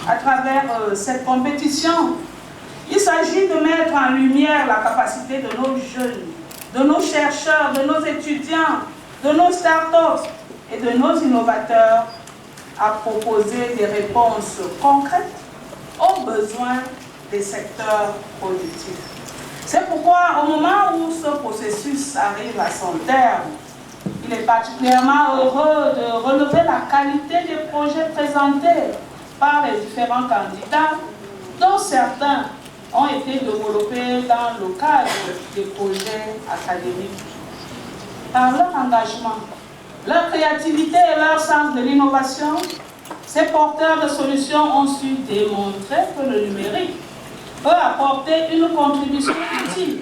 à travers cette compétition. Il s'agit de mettre en lumière la capacité de nos jeunes, de nos chercheurs, de nos étudiants, de nos start-up et de nos innovateurs à proposer des réponses concrètes aux besoins des secteurs productifs. C'est pourquoi, au moment où ce processus arrive à son terme, il est particulièrement heureux de relever la qualité des projets présentés par les différents candidats, dont certains ont été développés dans le cadre des projets académiques. Par leur engagement, leur créativité et leur sens de l'innovation, ces porteurs de solutions ont su démontrer que le numérique peut apporter une contribution utile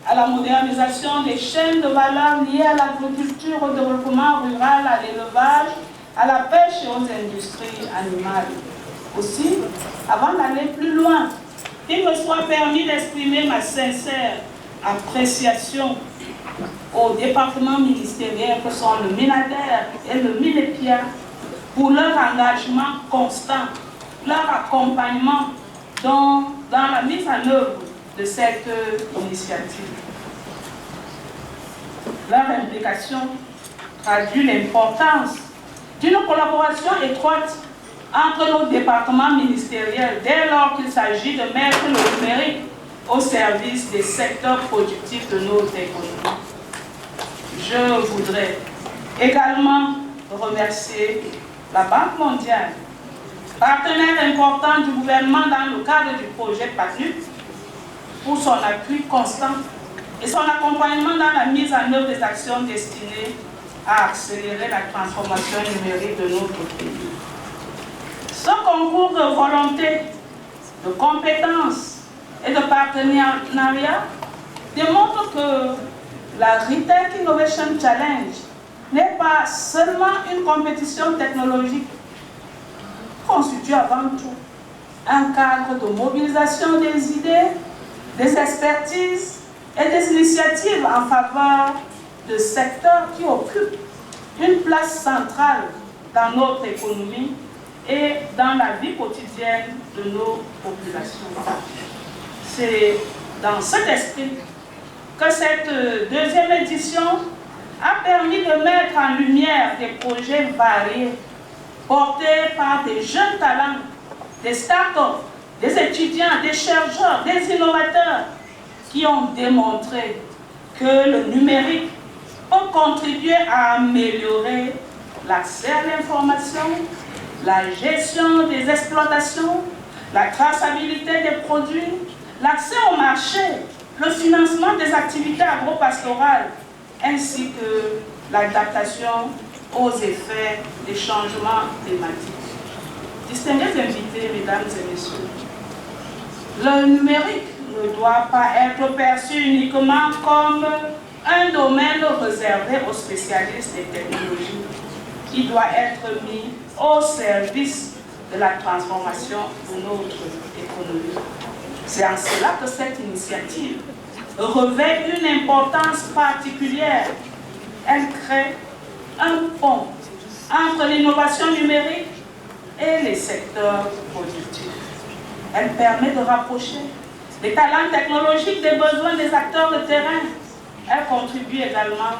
à la modernisation des chaînes de valeur liées à l'agriculture, au développement rural, à l'élevage, à la pêche et aux industries animales. Aussi, avant d'aller plus loin, il me soit permis d'exprimer ma sincère appréciation aux départements ministériels que sont le MINADER et le MINEPIA pour leur engagement constant, leur accompagnement dans la mise en œuvre de cette initiative. Leur implication traduit l'importance d'une collaboration étroite entre nos départements ministériels dès lors qu'il s'agit de mettre le numérique au service des secteurs productifs de notre économie. Je voudrais également remercier la Banque mondiale, partenaire important du gouvernement dans le cadre du projet PATNUC, pour son appui constant et son accompagnement dans la mise en œuvre des actions destinées à accélérer la transformation numérique de notre pays. Ce concours de volonté, de compétences et de partenariat démontre que la Retech Innovation Challenge n'est pas seulement une compétition technologique, constitue avant tout un cadre de mobilisation des idées, des expertises et des initiatives en faveur de secteurs qui occupent une place centrale dans notre économie et dans la vie quotidienne de nos populations. C'est dans cet esprit que cette deuxième édition a permis de mettre en lumière des projets variés, portés par des jeunes talents, des start-up, des étudiants, des chercheurs, des innovateurs qui ont démontré que le numérique peut contribuer à améliorer l'accès à l'information, la gestion des exploitations, la traçabilité des produits, l'accès au marché, le financement des activités agro-pastorales, ainsi que l'adaptation aux effets des changements climatiques. Distingués invités, mesdames et messieurs, le numérique ne doit pas être perçu uniquement comme un domaine réservé aux spécialistes des technologies. Il doit être mis au service de la transformation de notre économie. C'est en cela que cette initiative revêt une importance particulière. Elle crée un pont entre l'innovation numérique et les secteurs productifs. Elle permet de rapprocher les talents technologiques des besoins des acteurs de terrain. Elle contribue également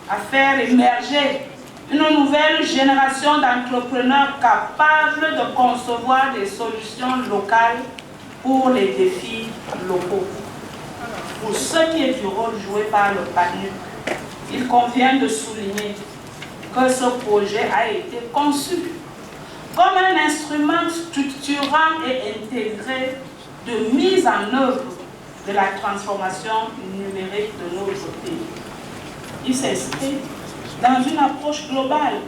à faire émerger une nouvelle génération d'entrepreneurs capables de concevoir des solutions locales pour les défis locaux. Pour ce qui est du rôle joué par le PATNUC, il convient de souligner que ce projet a été conçu comme un instrument structurant et intégré de mise en œuvre de la transformation numérique de notre pays. Il s'inscrit dans une approche globale,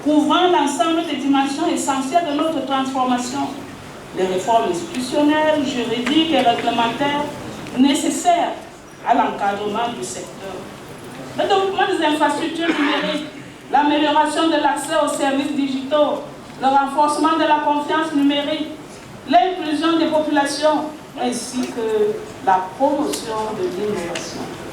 couvrant l'ensemble des dimensions essentielles de notre transformation, les réformes institutionnelles, juridiques et réglementaires nécessaires à l'encadrement du secteur. Le développement des infrastructures numériques, l'amélioration de l'accès aux services digitaux, le renforcement de la confiance numérique, l'inclusion des populations, ainsi que la promotion de l'innovation.